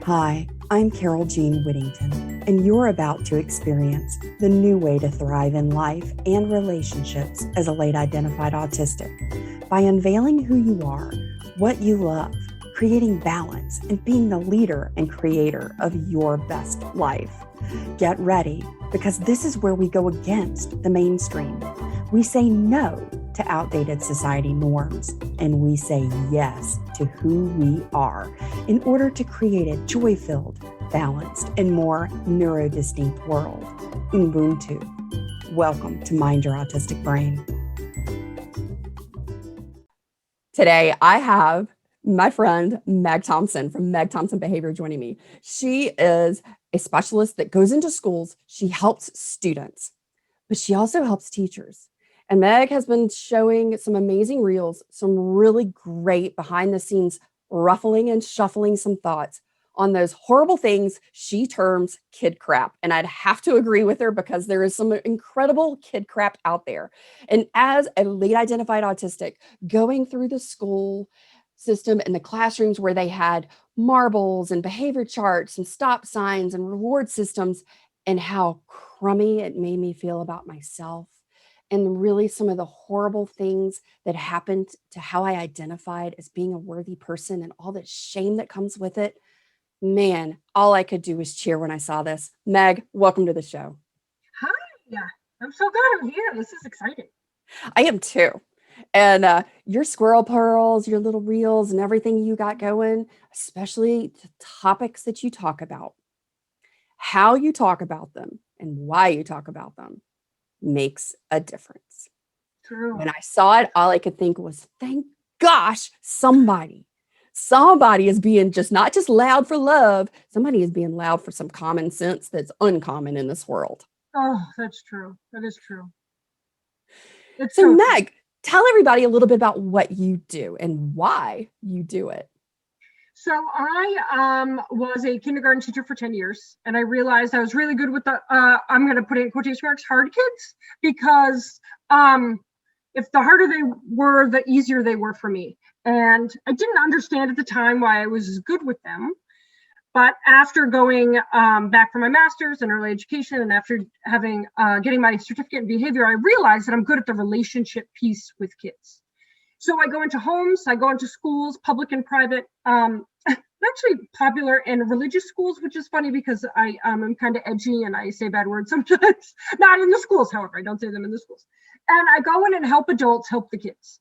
Hi, I'm Carol Jean Whittington, and you're about to experience the new way to thrive in life and relationships as a late identified autistic by unveiling who you are, what you love, creating balance, and being the leader and creator of your best life. Get ready, because this is where we go against the mainstream. We say no to outdated society norms, and we say yes to who we are in order to create a joy-filled, balanced, and more neurodistinct world. Ubuntu. Welcome to Mind Your Autistic Brain. Today, I have my friend Meg Thompson from Meg Thompson Behavior joining me. She is a specialist that goes into schools. She helps students, but she also helps teachers. And Meg has been showing some amazing reels, some really great behind the scenes ruffling and shuffling some thoughts on those horrible things she terms kid crap. And I'd have to agree with her because there is some incredible kid crap out there. And as a late identified autistic, going through the school system and the classrooms where they had marbles and behavior charts and stop signs and reward systems, and how crummy it made me feel about myself, and really some of the horrible things that happened to how I identified as being a worthy person and all the shame that comes with it. Man, all I could do was cheer when I saw this. Meg, welcome to the show. Hi, yeah, I'm so glad I'm here. This is exciting. I am too. And your squirrel pearls, your little reels and everything you got going, especially the topics that you talk about, how you talk about them and why you talk about them makes a difference. True. When I saw it, all I could think was, thank gosh, somebody is being not just loud for love. Somebody is being loud for some common sense that's uncommon in this world. Oh, that's true. That is true. So Meg, tell everybody a little bit about what you do and why you do it. So I was a kindergarten teacher for 10 years, and I realized I was really good with the, I'm going to put it in quotation marks, hard kids, because if the harder they were, the easier they were for me. And I didn't understand at the time why I was good with them. But after going back for my master's in early education, and after having getting my certificate in behavior, I realized that I'm good at the relationship piece with kids. So I go into homes, I go into schools, public and private, actually popular and religious schools, which is funny because I'm kind of edgy and I say bad words sometimes. Not in the schools, however, I don't say them in the schools. And I go in and help adults help the kids.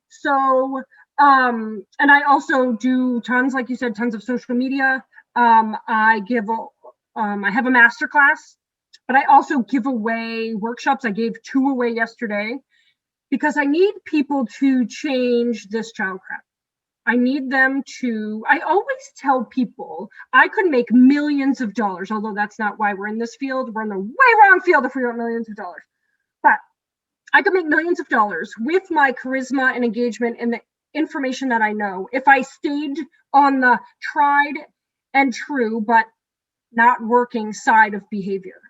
So, and I also do tons, like you said, tons of social media. I have a master class, but I also give away workshops. I gave 2 away yesterday, because I need people to change this child crap. I need them to, I always tell people I could make millions of dollars, although that's not why we're in this field. We're in the way wrong field if we want millions of dollars. But I could make millions of dollars with my charisma and engagement and the information that I know if I stayed on the tried and true, but not working side of behavior.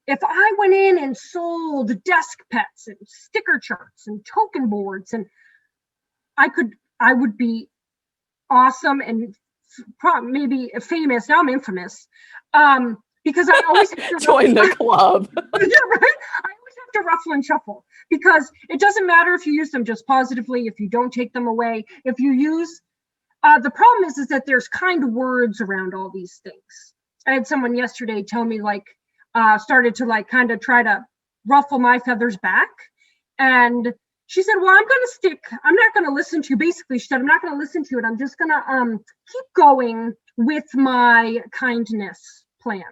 If I went in and sold desk pets and sticker charts and token boards, and I would be awesome and maybe famous. Now I'm infamous, because I always have to join the club. Yeah, right? I always have to ruffle and shuffle, because it doesn't matter if you use them just positively, if you don't take them away, if you use, the problem is that there's kind words around all these things. I had someone yesterday tell me, started to kind of try to ruffle my feathers back. And she said, well, I'm not going to listen to you. Basically, she said, I'm not going to listen to it. I'm just going to keep going with my kindness plan.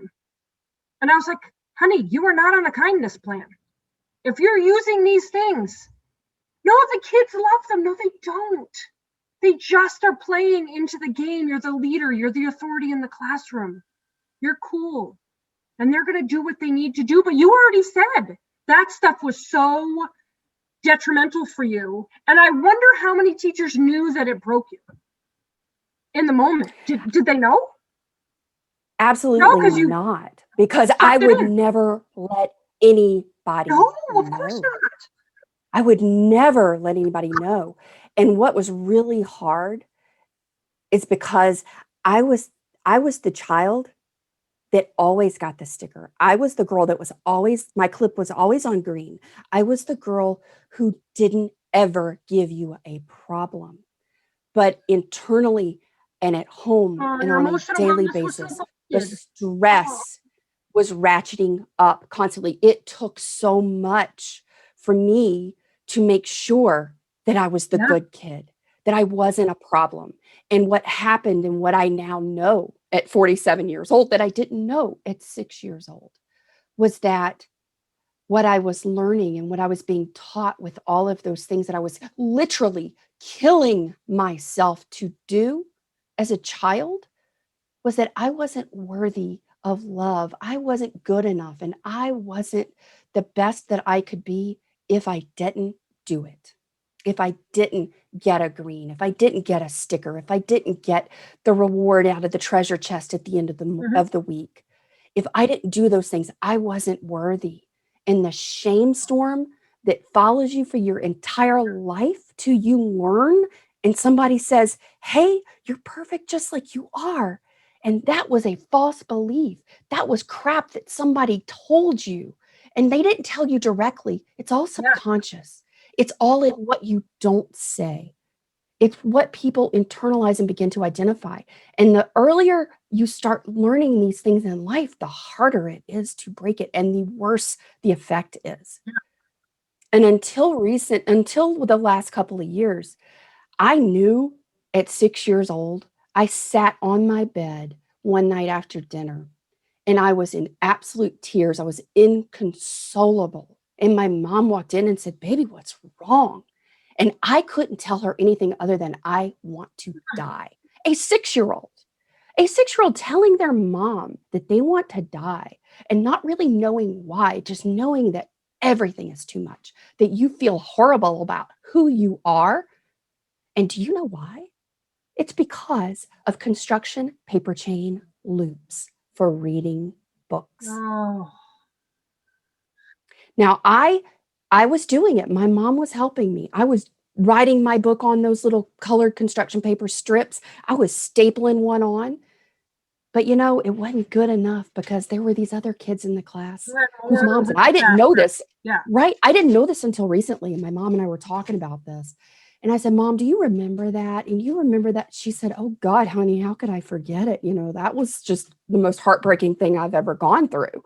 And I was like, honey, you are not on a kindness plan. If you're using these things, no, the kids love them. No, they don't. They just are playing into the game. You're the leader. You're the authority in the classroom. You're cool. And they're going to do what they need to do. But you already said that stuff was so detrimental for you. And I wonder how many teachers knew that it broke you in the moment. Did they know? Absolutely not. Because I would never let anybody know. Of course not. I would never let anybody know. And what was really hard is because I was the child that always got the sticker. I was the girl that was always, my clip was always on green. I was the girl who didn't ever give you a problem. But internally and at home and Your on a emotional daily wellness was so basis, the good. stress was ratcheting up constantly. It took so much for me to make sure that I was the Yeah. good kid, that I wasn't a problem. And what happened and what I now know at 47 years old that I didn't know at 6 years old was that what I was learning and what I was being taught with all of those things that I was literally killing myself to do as a child was that I wasn't worthy of love. I wasn't good enough, and I wasn't the best that I could be if I didn't do it. If I didn't get a green, if I didn't get a sticker, if I didn't get the reward out of the treasure chest at the end of the week. If I didn't do those things, I wasn't worthy. And the shame storm that follows you for your entire life till you learn and somebody says, "Hey, you're perfect just like you are." And that was a false belief. That was crap that somebody told you. And they didn't tell you directly. It's all subconscious. It's all in what you don't say. It's what people internalize and begin to identify. And the earlier you start learning these things in life, the harder it is to break it and the worse the effect is. And until the last couple of years, I knew at 6 years old, I sat on my bed one night after dinner and I was in absolute tears. I was inconsolable. And my mom walked in and said, "Baby, what's wrong?" And I couldn't tell her anything other than I want to die. A 6-year-old, a 6-year-old telling their mom that they want to die and not really knowing why, just knowing that everything is too much, that you feel horrible about who you are. And do you know why? It's because of construction paper chain loops for reading books. Oh. Now, I was doing it. My mom was helping me. I was writing my book on those little colored construction paper strips. I was stapling one on. But it wasn't good enough because there were these other kids in the class whose moms, and I didn't know this, right? I didn't know this until recently. And my mom and I were talking about this. And I said, "Mom, do you remember that? And you remember that?" She said, "Oh God, honey, how could I forget it? That was just the most heartbreaking thing I've ever gone through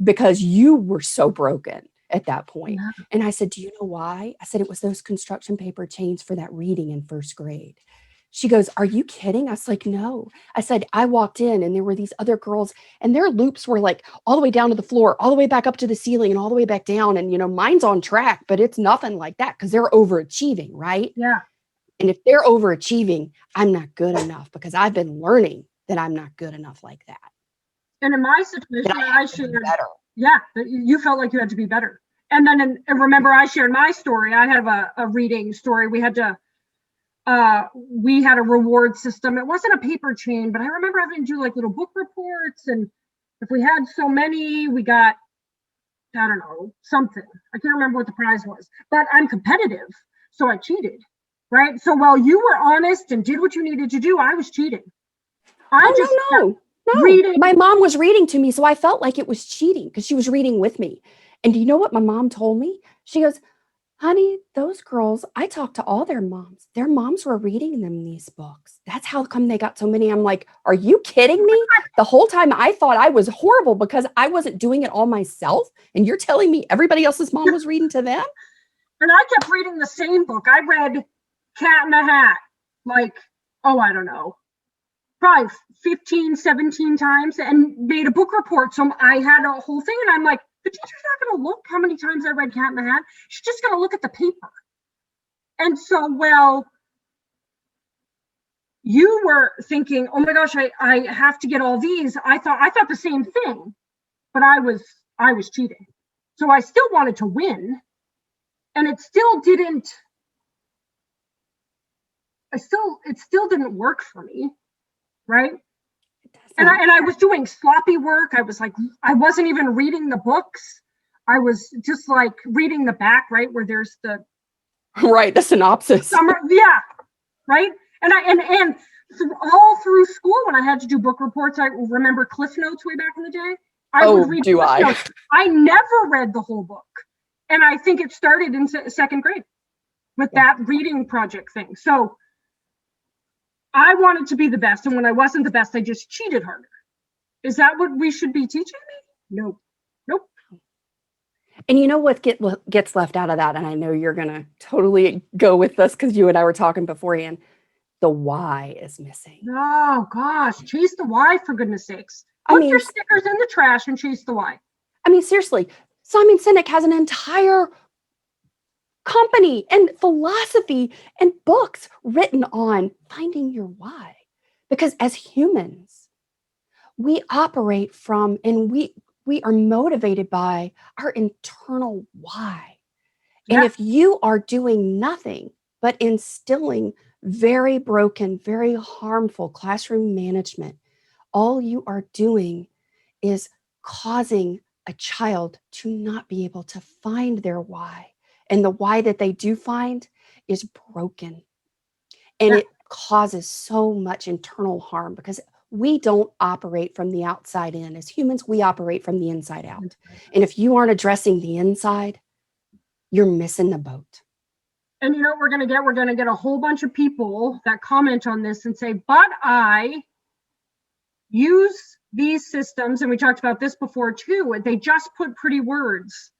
because you were so broken at that point." And I said, "Do you know why?" I said, "It was those construction paper chains for that reading in first grade." She goes, "Are you kidding?" I was like, "No." I said, "I walked in and there were these other girls and their loops were like all the way down to the floor, all the way back up to the ceiling and all the way back down. And, mine's on track, but it's nothing like that because they're overachieving, right?" Yeah. And if they're overachieving, I'm not good enough because I've been learning that I'm not good enough like that. And in my situation, I shared, you felt like you had to be better. And then, remember, I shared my story. I have a reading story. We had a reward system. It wasn't a paper chain, but I remember having to do like little book reports. And if we had so many, we got, I don't know, something. I can't remember what the prize was, but I'm competitive. So I cheated, right? So while you were honest and did what you needed to do, I was cheating. No. Reading. My mom was reading to me, so I felt like it was cheating because she was reading with me. And do you know what my mom told me? She goes, "Honey, those girls, I talked to all their moms. Their moms were reading them these books. That's how come they got so many." I'm like, "Are you kidding me?" The whole time I thought I was horrible because I wasn't doing it all myself. And you're telling me everybody else's mom was reading to them? And I kept reading the same book. I read Cat in the Hat, like, I don't know, probably 15, 17 times and made a book report. So I had a whole thing and I'm like, the teacher's not going to look how many times I read Cat in the Hat. She's just going to look at the paper. And so, you were thinking, "Oh my gosh, I have to get all these." I thought the same thing, but I was cheating. So I still wanted to win. And it still didn't work for me. Right. And I was doing sloppy work. I was like, I wasn't even reading the books. I was just like reading the back, right, where there's the right, the synopsis. Right. And all through school, when I had to do book reports, I remember Cliff Notes way back in the day. I would read do Cliff I? Notes. I never read the whole book. And I think it started in second grade with that reading project thing. So I wanted to be the best. And when I wasn't the best, I just cheated harder. Is that what we should be teaching me? No. Nope. And you know what gets left out of that? And I know you're going to totally go with this because you and I were talking beforehand. The why is missing. Oh, gosh. Chase the why, for goodness sakes. Put your stickers in the trash and chase the why. I mean, seriously, Simon Sinek has an entire company and philosophy and books written on finding your why. Because as humans, we operate from and we are motivated by our internal why. And if you are doing nothing but instilling very broken, very harmful classroom management, all you are doing is causing a child to not be able to find their why. And the why that they do find is broken. And it causes so much internal harm because we don't operate from the outside in. As humans, we operate from the inside out. And if you aren't addressing the inside, you're missing the boat. And you know what we're going to get? We're going to get a whole bunch of people that comment on this and say, but I use these systems, and we talked about this before too, they just put pretty words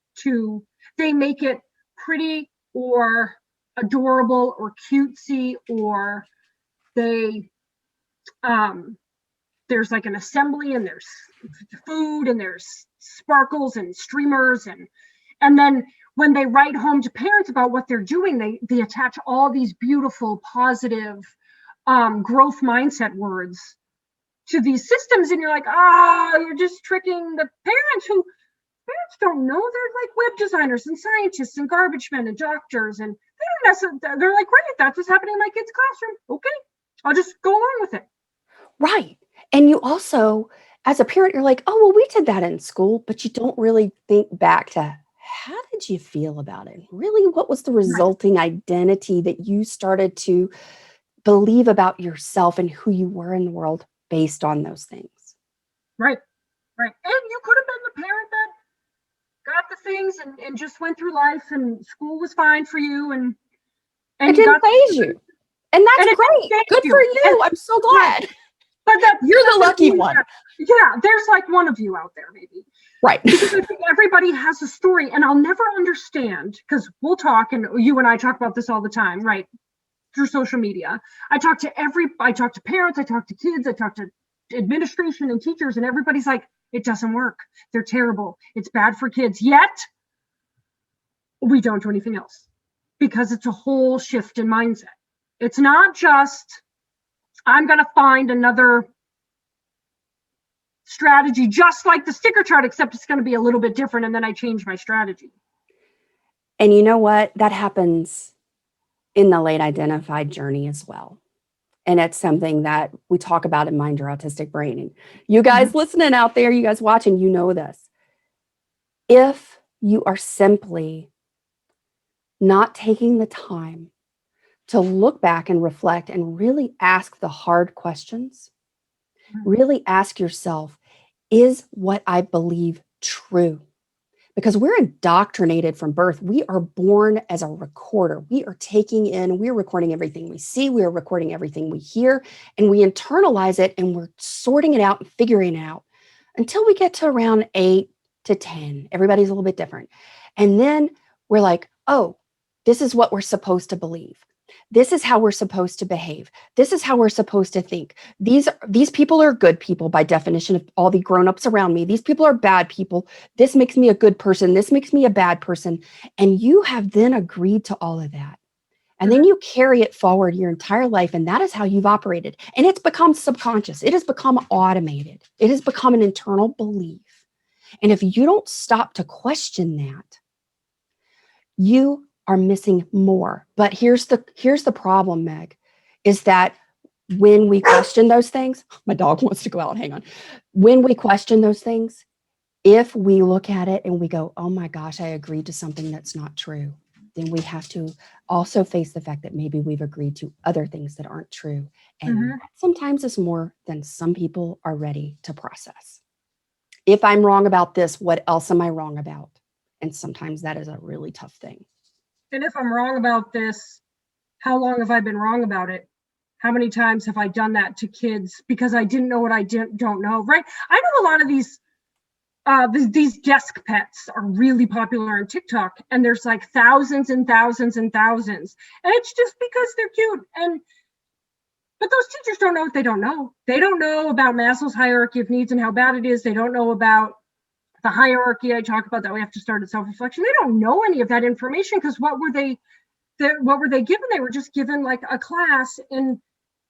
they make it pretty or adorable or cutesy, or there's like an assembly and there's food and there's sparkles and streamers, and then when they write home to parents about what they're doing, they attach all these beautiful, positive growth mindset words to these systems, and you're like, you're just tricking the parents don't know. They're like web designers and scientists and garbage men and doctors, and they're like, great, that's what's happening in my kid's classroom. Okay, I'll just go along with it. Right. And you also, as a parent, you're like, oh, well, we did that in school, but you don't really think back to how did you feel about it? Really, what was the resulting identity that you started to believe about yourself and who you were in the world based on those things? Right. And you could have been the parent that got the things and just went through life, and school was fine for you, and it didn't phase you. And that's great. Good for you. I'm so glad. But you're the lucky one. There's like one of you out there, maybe. Right. Because I think everybody has a story, and I'll never understand, because we'll talk, and you and I talk about this all the time, right? Through social media. I talk to parents, I talk to kids, I talk to administration and teachers, and everybody's like, it doesn't work. They're terrible. It's bad for kids. Yet we don't do anything else, because it's a whole shift in mindset. It's not just, I'm going to find another strategy just like the sticker chart, except it's going to be a little bit different, and then I change my strategy. And you know what? That happens in the late identified journey as well. And it's something that we talk about in Mind Your Autistic Brain. And you guys listening out there, you guys watching, you know this. If you are simply not taking the time to look back and reflect and really ask the hard questions, really ask yourself, is what I believe true? Because we're indoctrinated from birth. We are born as a recorder. We are we're recording everything we see, we are recording everything we hear, and we internalize it, and we're sorting it out and figuring it out until we get to around 8 to 10. Everybody's a little bit different. And then we're like, oh, this is what we're supposed to believe. This is how we're supposed to behave. This is how we're supposed to think. These people are good people by definition of all the grown-ups around me. These people are bad people. This makes me a good person. This makes me a bad person. And you have then agreed to all of that. And then you carry it forward your entire life. And that is how you've operated. And it's become subconscious. It has become automated. It has become an internal belief. And if you don't stop to question that, you are missing more. But here's the problem, Meg, is that when we question those things, my dog wants to go out, hang on. When we question those things, if we look at it and we go, oh my gosh, I agreed to something that's not true, then we have to also face the fact that maybe we've agreed to other things that aren't true. And sometimes it's more than some people are ready to process. If I'm wrong about this, what else am I wrong about? And sometimes that is a really tough thing. And if I'm wrong about this, how long have I been wrong about it? How many times have I done that to kids because I didn't know what I don't know, right? I know a lot of these desk pets are really popular on TikTok, and there's like thousands and thousands and thousands. And it's just because they're cute. But those teachers don't know what they don't know. They don't know about Maslow's hierarchy of needs and how bad it is. They don't know about the hierarchy I talk about, that we have to start at self-reflection. They don't know any of that information, because what were they given? They were just given like a class in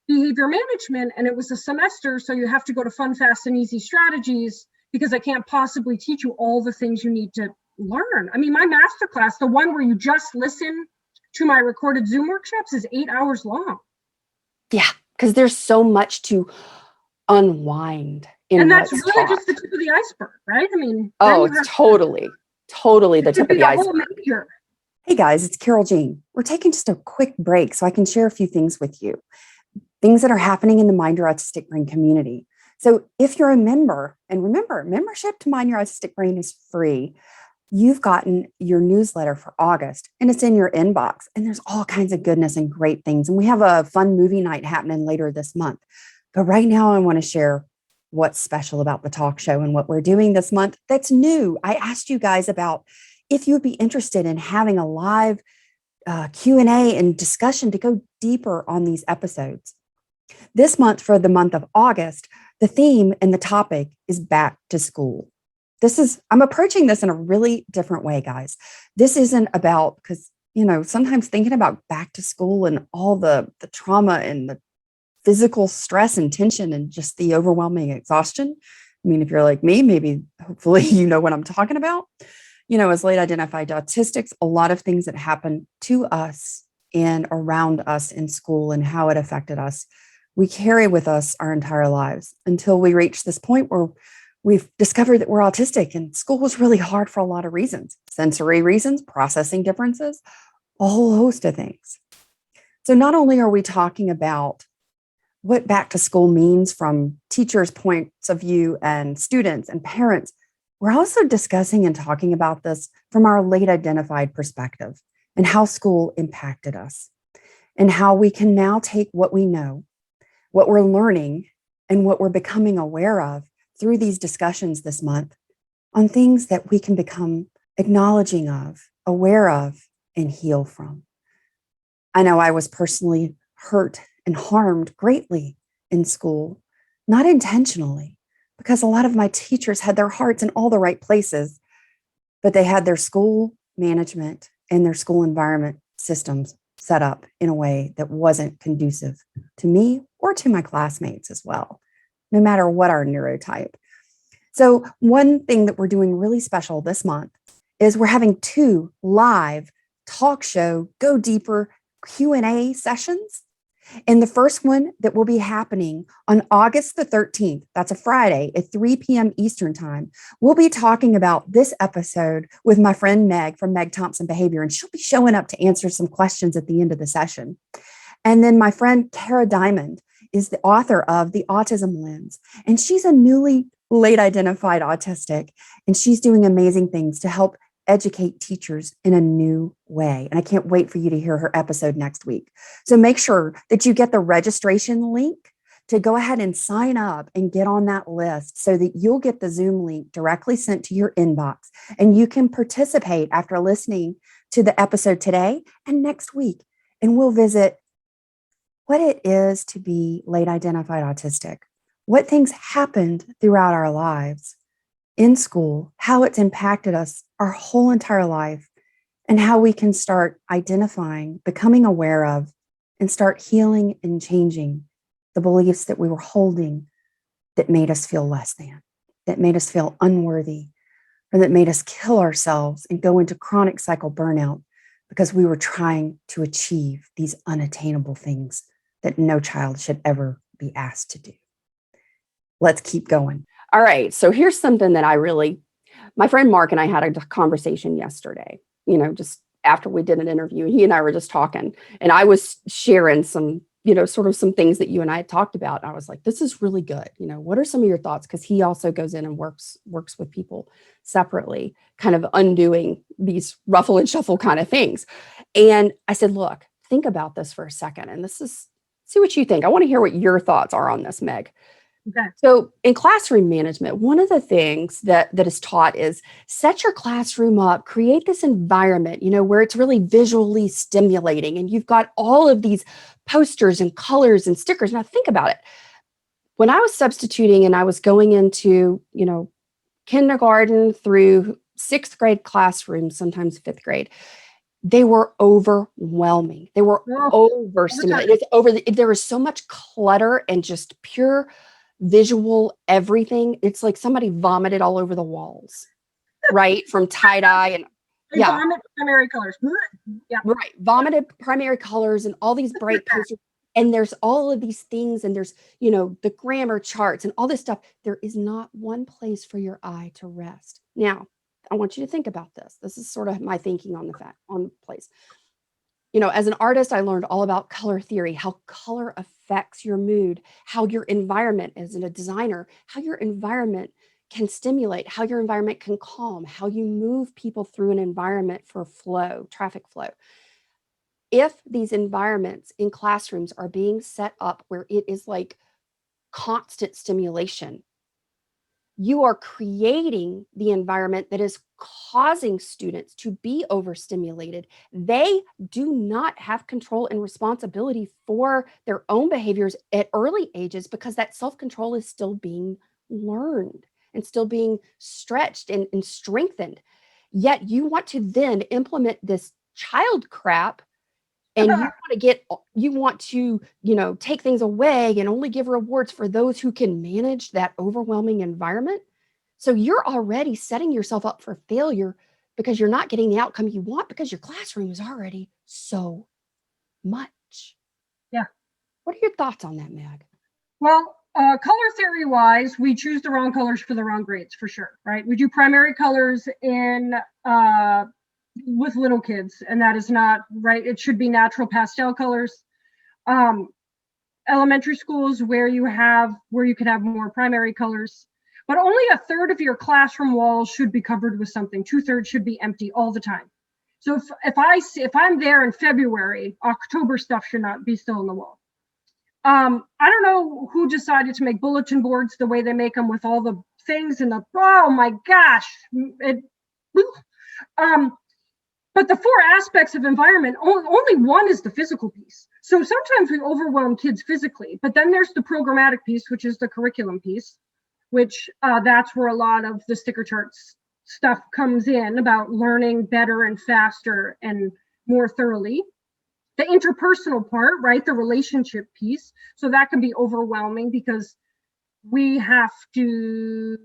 behavior management, and it was a semester, so you have to go to fun, fast, and easy strategies, because I can't possibly teach you all the things you need to learn. I mean, my master class, the one where you just listen to my recorded Zoom workshops, is 8 hours long. Yeah, because there's so much to unwind and that's really just the tip of the iceberg, right? I mean, oh, it's totally the tip of the iceberg. Hey guys, it's Carol Jean. We're taking just a quick break so I can share a few things with you. Things that are happening in the Mind Your Autistic Brain community. So if you're a member, and remember, membership to Mind Your Autistic Brain is free. You've gotten your newsletter for August, and it's in your inbox, and there's all kinds of goodness and great things. And we have a fun movie night happening later this month. But right now I want to share what's special about the talk show and what we're doing this month that's new. I asked you guys about if you would be interested in having a live Q&A and discussion to go deeper on these episodes. This month, for the month of August, the theme and the topic is back to school. I'm approaching this in a really different way, guys. This isn't about, because, sometimes thinking about back to school and all the trauma and the physical stress and tension and just the overwhelming exhaustion. I mean, if you're like me, maybe hopefully you know what I'm talking about. As late identified autistics, a lot of things that happen to us and around us in school and how it affected us, we carry with us our entire lives until we reach this point where we've discovered that we're autistic. And school was really hard for a lot of reasons: sensory reasons, processing differences, a whole host of things. So not only are we talking about what back to school means from teachers' points of view and students and parents, we're also discussing and talking about this from our late identified perspective and how school impacted us, and how we can now take what we know, what we're learning, and what we're becoming aware of through these discussions this month on things that we can become acknowledging of, aware of, and heal from. I know I was personally hurt and harmed greatly in school, not intentionally, because a lot of my teachers had their hearts in all the right places, but they had their school management and their school environment systems set up in a way that wasn't conducive to me or to my classmates as well, no matter what our neurotype. So one thing that we're doing really special this month is we're having 2 live talk show, go deeper Q&A sessions. And the first one that will be happening on August the 13th, that's a Friday at 3 p.m. Eastern time, we'll be talking about this episode with my friend Meg from Meg Thompson Behavior, and she'll be showing up to answer some questions at the end of the session. And then my friend Kara Diamond is the author of The Autism Lens, and she's a newly late identified autistic, and she's doing amazing things to help educate teachers in a new way. And I can't wait for you to hear her episode next week. So make sure that you get the registration link to go ahead and sign up and get on that list so that you'll get the Zoom link directly sent to your inbox, and you can participate after listening to the episode today and next week. And we'll visit what it is to be late identified autistic, what things happened throughout our lives in school, how it's impacted us our whole entire life, and how we can start identifying, becoming aware of, and start healing and changing the beliefs that we were holding that made us feel less than, that made us feel unworthy, or that made us kill ourselves and go into chronic cycle burnout because we were trying to achieve these unattainable things that no child should ever be asked to do. Let's keep going. All right. So here's something that my friend Mark and I had a conversation yesterday, just after we did an interview, he and I were just talking, and I was sharing some, sort of some things that you and I had talked about. I was like, this is really good. What are some of your thoughts? Because he also goes in and works with people separately, kind of undoing these ruffle and shuffle kind of things. And I said, look, think about this for a second. And see what you think. I want to hear what your thoughts are on this, Meg. Okay. So in classroom management, one of the things that is taught is set your classroom up, create this environment, where it's really visually stimulating. And you've got all of these posters and colors and stickers. Now think about it. When I was substituting and I was going into, kindergarten through 6th grade classrooms, sometimes 5th grade, they were overwhelming. They were overstimulated. There was so much clutter and just pure visual everything. It's like somebody vomited all over the walls, right? From tie-dye and vomit primary colors. Yeah. Right. Vomited primary colors and all these bright posters. And there's all of these things, and there's, the grammar charts and all this stuff. There is not one place for your eye to rest. Now, I want you to think about this. This is sort of my thinking on the place. As an artist, I learned all about color theory, how color affects your mood, how your environment, as a designer, how your environment can stimulate, how your environment can calm, how you move people through an environment for flow, traffic flow. If these environments in classrooms are being set up where it is like constant stimulation, you are creating the environment that is causing students to be overstimulated. They do not have control and responsibility for their own behaviors at early ages because that self-control is still being learned and still being stretched and strengthened. Yet you want to then implement this child crap, and you want to take things away and only give rewards for those who can manage that overwhelming environment. So you're already setting yourself up for failure because you're not getting the outcome you want because your classroom is already so much. Yeah. What are your thoughts on that, Meg? Well, color theory wise, we choose the wrong colors for the wrong grades for sure, right? We do primary colors in with little kids, and that is not right. It should be natural pastel colors. Elementary schools where you can have more primary colors, but only a third of your classroom walls should be covered with something. 2/3 should be empty all the time. So if I'm there in February, October stuff should not be still on the wall. I don't know who decided to make bulletin boards the way they make them with all the things and oh my gosh. But the 4 aspects of environment, only one is the physical piece. So sometimes we overwhelm kids physically, but then there's the programmatic piece, which is the curriculum piece, which that's where a lot of the sticker charts stuff comes in about learning better and faster and more thoroughly. The interpersonal part, right? The relationship piece. So that can be overwhelming because we have to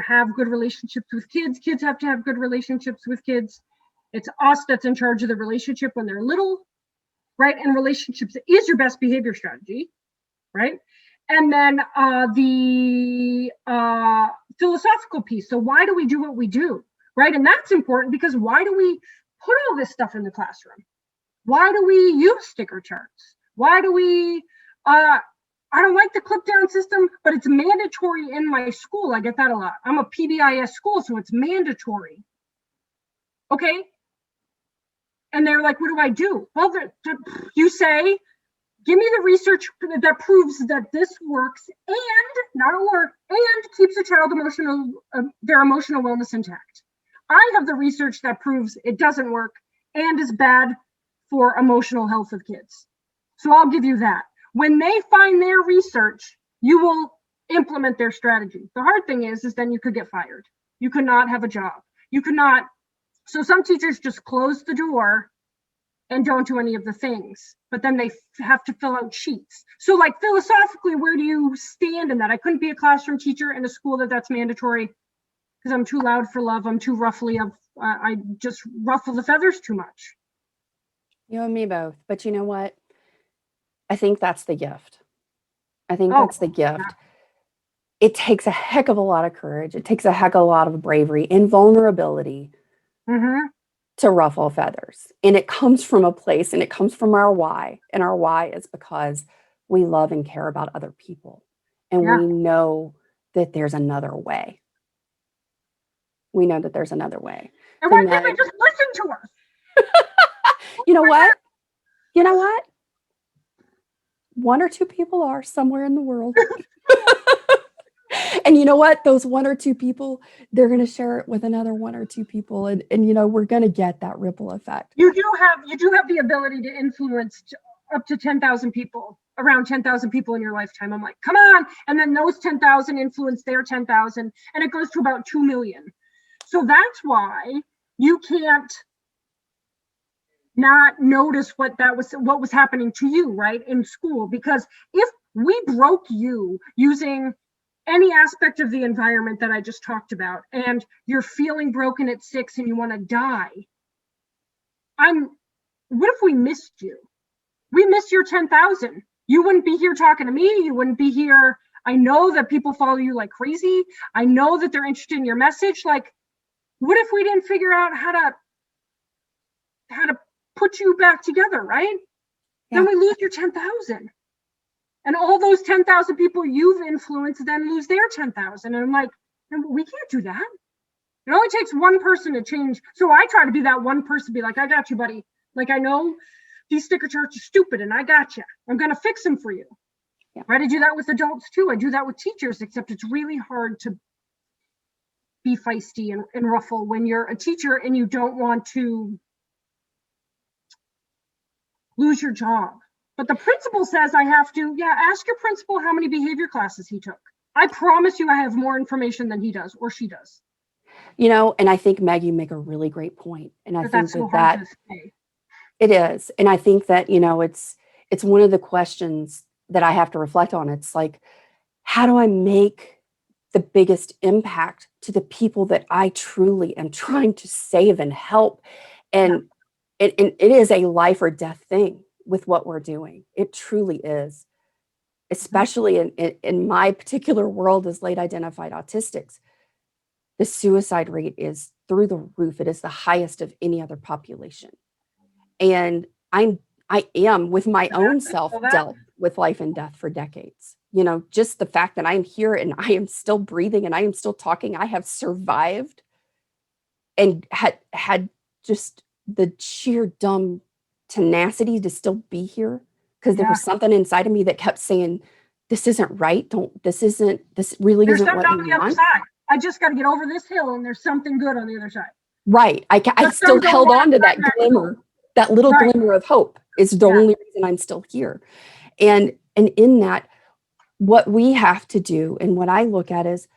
have good relationships with kids. Kids have to have good relationships with kids. It's us that's in charge of the relationship when they're little, right? And relationships is your best behavior strategy, right? And then the philosophical piece. So why do we do what we do, right? And that's important because why do we put all this stuff in the classroom? Why do we use sticker charts? Why do we, I don't like the clip down system, but it's mandatory in my school. I get that a lot. I'm a PBIS school, so it's mandatory. Okay. And they're like, what do I do? Well, you say, give me the research that proves that this works and keeps a child their emotional wellness intact. I have the research that proves it doesn't work and is bad for emotional health of kids. So I'll give you that. When they find their research, you will implement their strategy. The hard thing is then you could get fired. You could not have a job. You could not. So some teachers just close the door and don't do any of the things, but then they have to fill out sheets. So like philosophically, where do you stand in that? I couldn't be a classroom teacher in a school that's mandatory because I'm too loud for love. I'm too ruffly. I just ruffle the feathers too much. You and me both. But you know what? I think that's the gift. That's the gift. Yeah. It takes a heck of a lot of courage. It takes a heck of a lot of bravery and vulnerability. Mm-hmm. to ruffle feathers. And it comes from a place and it comes from our why. And our why is because we love and care about other people. And Yeah. we know that there's another way. We know that there's another way. And So why can't they Meg, just listen to us? you know what? You know what? One or two people are somewhere in the world. And you know what? Those one or two people, they're going to share it with another one or two people. And you know, we're going to get that ripple effect. You do have the ability to influence up to 10,000 people, around 10,000 people in your lifetime. I'm like, come on. And then those 10,000 influence their 10,000, and it goes to about 2 million. So that's why you can't not notice what was happening to you, right, in school. Because if we broke you using any aspect of the environment that I just talked about, and you're feeling broken at 6 and you want to die, what if we missed you? We missed your 10,000. You wouldn't be here talking to me. You wouldn't be here. I know that people follow you like crazy. I know that they're interested in your message. Like, what if we didn't figure out how to put you back together, right? Yeah. Then we lose your 10,000. And all those 10,000 people you've influenced then lose their 10,000. And I'm like, we can't do that. It only takes one person to change. So I try to be that one person, be like, I got you, buddy. Like, I know these sticker charts are stupid and I got you. I'm going to fix them for you. Yeah. Try to do that with adults too. I do that with teachers, except it's really hard to be feisty and ruffle when you're a teacher and you don't want to lose your job. But the principal says I have to, ask your principal how many behavior classes he took. I promise you I have more information than he does or she does. You know, and I think, Meg, you make a really great point. And I think so that it is. And I think that, you know, it's one of the questions that I have to reflect on. It's like, how do I make the biggest impact to the people that I truly am trying to save and help? And it is a life or death thing with what we're doing. It truly is, especially in my particular world as late identified autistics. The suicide rate is through the roof. It is the highest of any other population. And I am with my own self dealt with life and death for decades. You know, just the fact that I'm here and I am still breathing and I am still talking, I have survived and had just the sheer dumb tenacity to still be here, because there was something inside of me that kept saying, this isn't right. This really isn't what you want. I just got to get over this hill and there's something good on the other side. Right. I still held on to that glimmer, that little glimmer of hope is the only reason I'm still here. And in that, what we have to do and what I look at is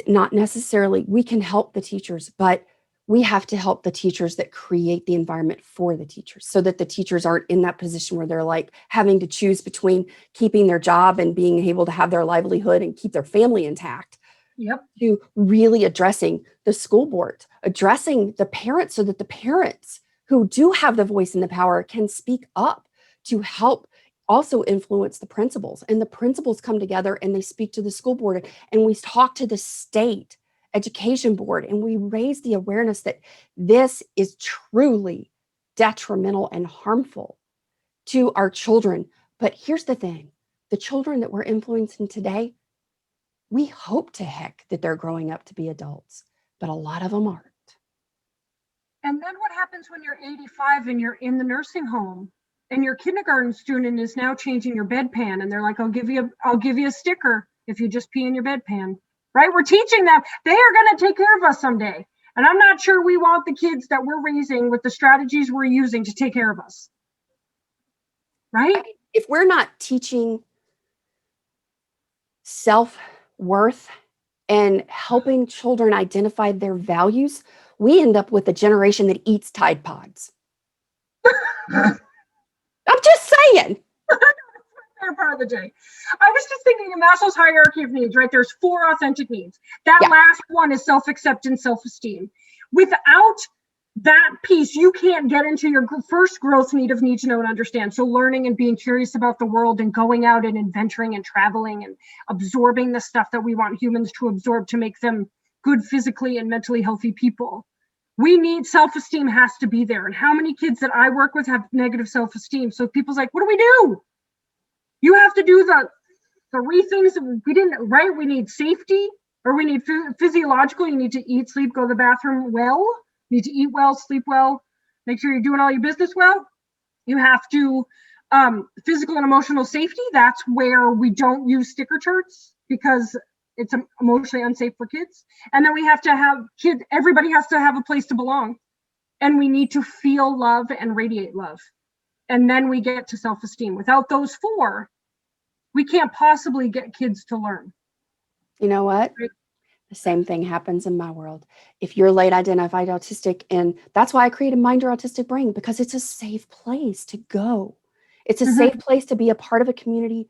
not necessarily, we can help the teachers, but we have to help the teachers that create the environment for the teachers, so that the teachers aren't in that position where they're like having to choose between keeping their job and being able to have their livelihood and keep their family intact. Yep. To really addressing the school board, addressing the parents, so that the parents who do have the voice and the power can speak up to help also influence the principals. And the principals come together and they speak to the school board, and we talk to the state education board, and we raise the awareness that this is truly detrimental and harmful to our children. But here's the thing, the children that we're influencing today, we hope to heck that they're growing up to be adults, but a lot of them aren't. And then what happens when you're 85 and you're in the nursing home and your kindergarten student is now changing your bedpan, and they're like, I'll give you a sticker if you just pee in your bedpan, right? We're teaching them they are going to take care of us someday. And I'm not sure we want the kids that we're raising with the strategies we're using to take care of us, right? I mean, if we're not teaching self-worth and helping children identify their values, we end up with a generation that eats Tide Pods. I'm just saying. Part of the day. I was just thinking of Maslow's hierarchy of needs, right? There's 4 authentic needs. That last one is self-acceptance, self-esteem. Without that piece, you can't get into your first growth need of need to know and understand. So learning and being curious about the world and going out and adventuring and traveling and absorbing the stuff that we want humans to absorb to make them good physically and mentally healthy people. we need self-esteem has to be there. And how many kids that I work with have negative self-esteem? So people's like, what do we do? You have to do the three things that we didn't, right? We need safety, or we need physiological. You need to eat, sleep, go to the bathroom well. You need to eat well, sleep well, make sure you're doing all your business well. You have to physical and emotional safety. That's where we don't use sticker charts because it's emotionally unsafe for kids. And then we have to have kids, everybody has to have a place to belong. And we need to feel love and radiate love. And then we get to self-esteem. Without those four, we can't possibly get kids to learn. You know what? Right. The same thing happens in my world. If you're late identified autistic, and that's why I created Mind Your Autistic Brain, because it's a safe place to go. It's a safe place to be a part of a community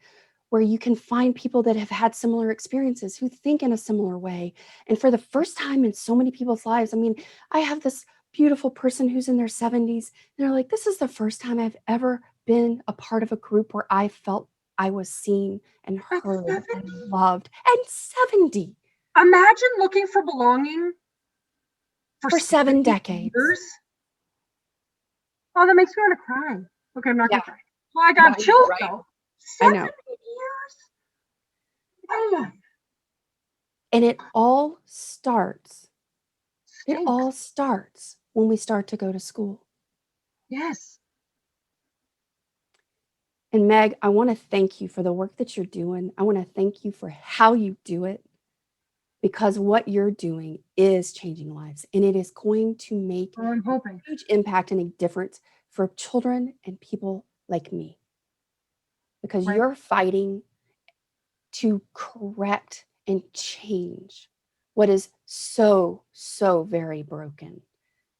where you can find people that have had similar experiences, who think in a similar way. And for the first time in so many people's lives, I mean, I have this beautiful person who's in their 70s. And they're like, this is the first time I've ever been a part of a group where I felt I was seen and heard and loved. And 70. Imagine looking for belonging for 7 decades. Years. Oh, that makes me want to cry. Okay, I'm not going to cry. Well, I got No, chills, right? though. I know. 70 years? Man. And it all starts when we start to go to school. Yes. And Meg, I want to thank you for the work that you're doing. I want to thank you for how you do it, because what you're doing is changing lives, and it is going to make I'm hoping a huge impact and a difference for children and people like me, because you're fighting to correct and change what is so, so very broken.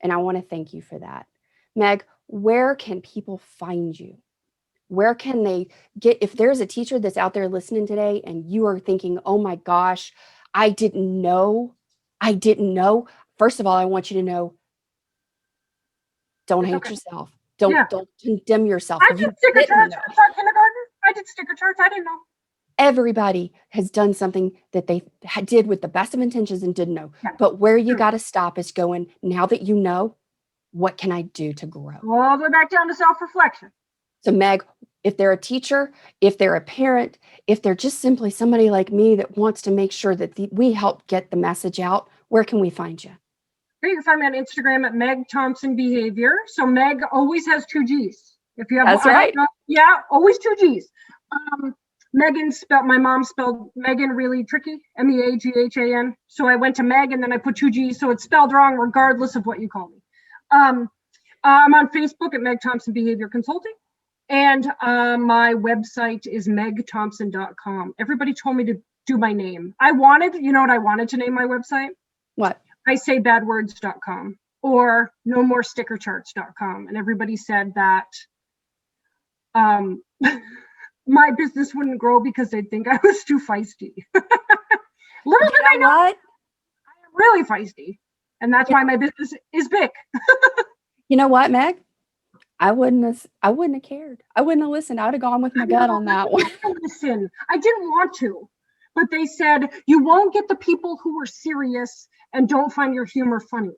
And I want to thank you for that. Meg, where can people find you? Where can they get, if there's a teacher that's out there listening today and you are thinking, oh my gosh, I didn't know. First of all, I want you to know, don't hate yourself. Don't condemn yourself. I did sticker charts for kindergarten. I did sticker charts. I didn't know. Everybody has done something that they did with the best of intentions and didn't know. Yeah. But where you got to stop is going, now that you know, what can I do to grow? All the way back down to self-reflection. So Meg, if they're a teacher, if they're a parent, if they're just simply somebody like me that wants to make sure that we help get the message out, where can we find you? You can find me on Instagram at Meg Thompson Behavior. So Meg always has 2 G's. If you have, that's right. Always 2 G's. Megan my mom spelled Megan really tricky, Meaghan. So I went to Meg and then I put 2 G's, so it's spelled wrong regardless of what you call me. I'm on Facebook at Meg Thompson Behavior Consulting. And my website is megthompson.com. Everybody told me to do my name. You know what I wanted to name my website? What? I say badwords.com or no more stickercharts.com. And everybody said that my business wouldn't grow because they'd think I was too feisty. Little did I know, what? I am really feisty. And that's why my business is big. You know what, Meg? I wouldn't have cared. I wouldn't have listened. I would have gone with my gut on that one. Listen, I didn't want to, but they said you won't get the people who are serious and don't find your humor funny.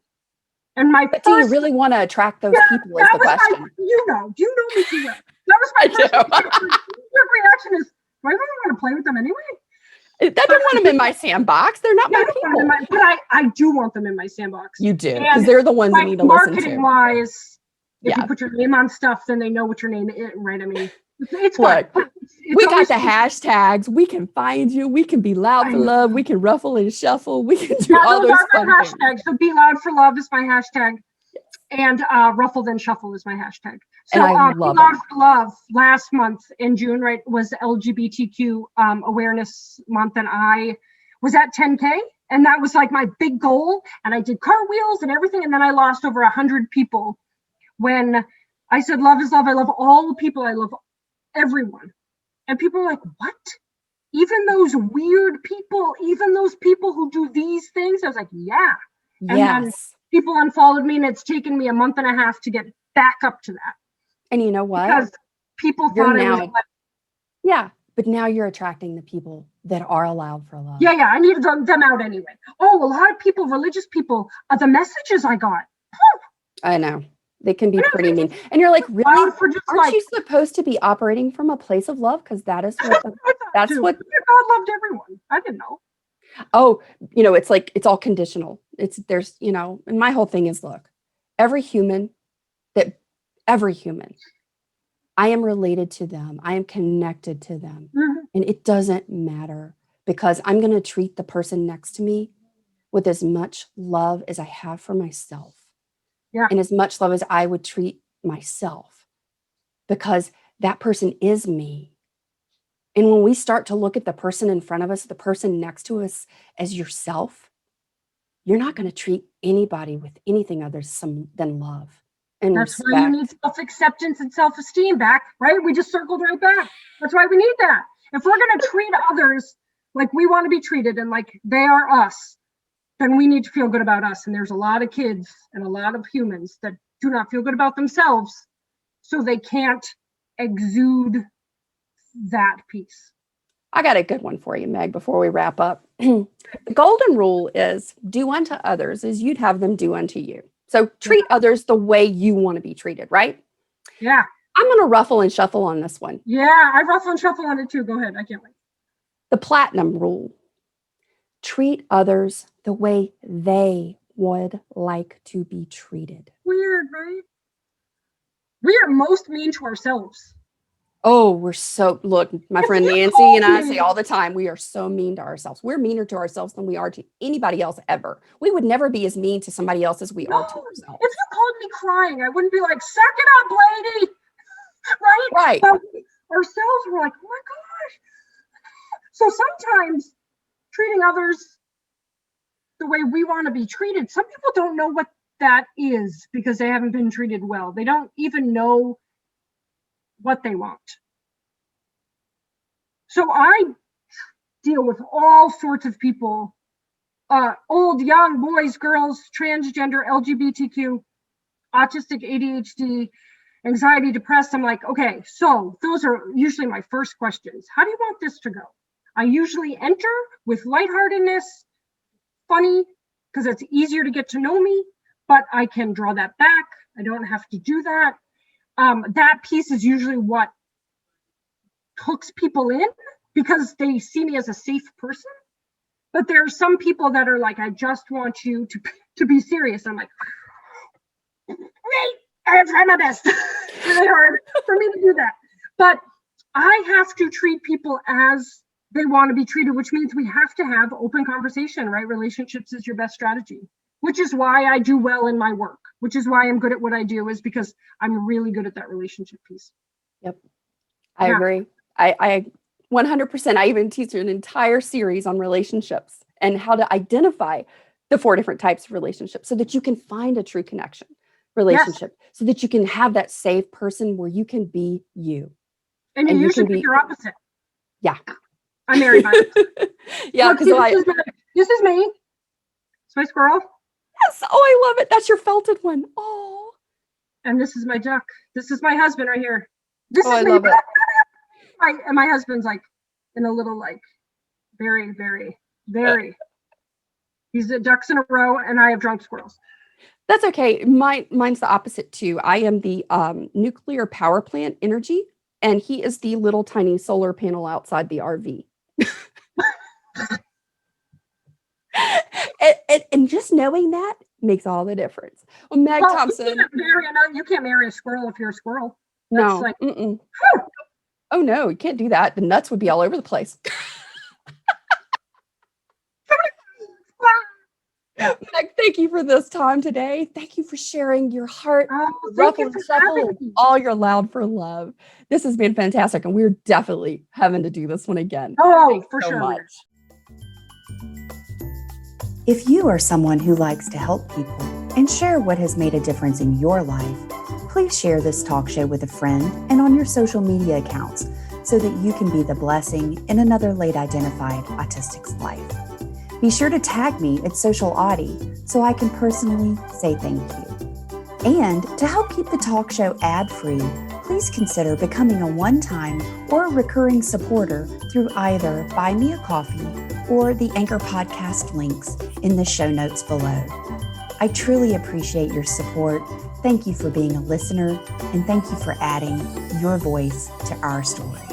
And do you really want to attract those people? Is the question. You know me too well. That was my first reaction. Is, do I really want to play with them anyway? I don't want them in my sandbox. They're not my people. But I do want them in my sandbox. You do, because they're the ones that need to listen to. Marketing wise. If you put your name on stuff, then they know what your name is, right? I mean, it's fun. We got the hashtags. We can find you. We can be loud for love. We can ruffle and shuffle. We can do all those fun hashtags. things. So be loud for love is my hashtag. Yes. And ruffle then shuffle is my hashtag. So and I love be loud for love last month in June, right, was LGBTQ awareness month. And I was at 10K. And that was like my big goal. And I did cartwheels and everything. And then I lost over 100 people. When I said, love is love, I love all the people, I love everyone. And people are like, what? Even those weird people, even those people who do these things? I was like, yeah. And then people unfollowed me, and it's taken me a month and a half to get back up to that. And you know what? Because people thought I was like, yeah, but now you're attracting the people that are allowed for love. Yeah, I needed them out anyway. Oh, a lot of people, religious people, the messages I got. I know. They can be pretty mean. And you're like, really? For just Aren't you supposed to be operating from a place of love? Because that is what that's what God loved everyone. I didn't know. Oh, it's like it's all conditional. There's, and my whole thing is, look, every human, I am related to them. I am connected to them. Mm-hmm. And it doesn't matter, because I'm going to treat the person next to me with as much love as I have for myself. Yeah. And as much love as I would treat myself, because that person is me. And when we start to look at the person in front of us, the person next to us, as yourself, you're not going to treat anybody with anything other than love and That's respect. why you need self-acceptance and self-esteem back, right? We just circled right back. That's why we need that. If we're going to treat others like we want to be treated and like they are us, then we need to feel good about us. And there's a lot of kids and a lot of humans that do not feel good about themselves, so they can't exude that piece. I got a good one for you, Meg, before we wrap up. The golden rule is do unto others as you'd have them do unto you. So treat others the way you want to be treated, right? Yeah. I'm going to ruffle and shuffle on this one. Yeah, I ruffle and shuffle on it too. Go ahead. I can't wait. The platinum rule. Treat others the way they would like to be treated. Weird, right? We are most mean to ourselves. Oh, look, my friend Nancy and I say all the time, we are so mean to ourselves. We're meaner to ourselves than we are to anybody else ever. We would never be as mean to somebody else as we are to ourselves. If you called me crying, I wouldn't be like, suck it up, lady. Right? Right. But ourselves were like, oh my gosh. So sometimes treating others the way we want to be treated, some people don't know what that is because they haven't been treated well. They don't even know what they want. So I deal with all sorts of people, old, young, boys, girls, transgender, LGBTQ, autistic, ADHD, anxiety, depressed. I'm like, okay, so those are usually my first questions. How do you want this to go? I usually enter with lightheartedness, funny, because it's easier to get to know me, but I can draw that back. I don't have to do that. That piece is usually what hooks people in because they see me as a safe person. But there are some people that are like, I just want you to be serious. I'm like, wait, I try my best. It's really hard for me to do that. But I have to treat people as they want to be treated, which means we have to have open conversation, right? Relationships is your best strategy, which is why I do well in my work, which is why I'm good at what I do, is because I'm really good at that relationship piece. Yep. I agree. I 100%. I even teach an entire series on relationships and how to identify the 4 different types of relationships so that you can find a true connection relationship, so that you can have that safe person where you can be you. And you usually pick your opposite. Yeah. I'm married by yeah, because this is me. It's my squirrel. Yes. Oh, I love it. That's your felted one. Oh. And this is my duck. This is my husband right here. This is I me. love it. And my husband's like in a little like very, very, very. He's at ducks in a row, and I have drunk squirrels. That's okay. Mine's the opposite too. I am the nuclear power plant energy, and he is the little tiny solar panel outside the RV. and just knowing that makes all the difference. Well, Meg Thompson. You can't marry a squirrel if you're a squirrel. That's no. Oh, no, you can't do that. The nuts would be all over the place. Meg, thank you for this time today. Thank you for sharing your heart, and all your loud for love. This has been fantastic, and we're definitely having to do this one again. Oh, thanks for sure. Much. If you are someone who likes to help people and share what has made a difference in your life, please share this talk show with a friend and on your social media accounts so that you can be the blessing in another late identified autistic's life. Be sure to tag me at Social Autie so I can personally say thank you. And to help keep the talk show ad-free, please consider becoming a one-time or recurring supporter through either Buy Me a Coffee or the Anchor podcast links in the show notes below. I truly appreciate your support Thank you for being a listener, and thank you for adding your voice to our story.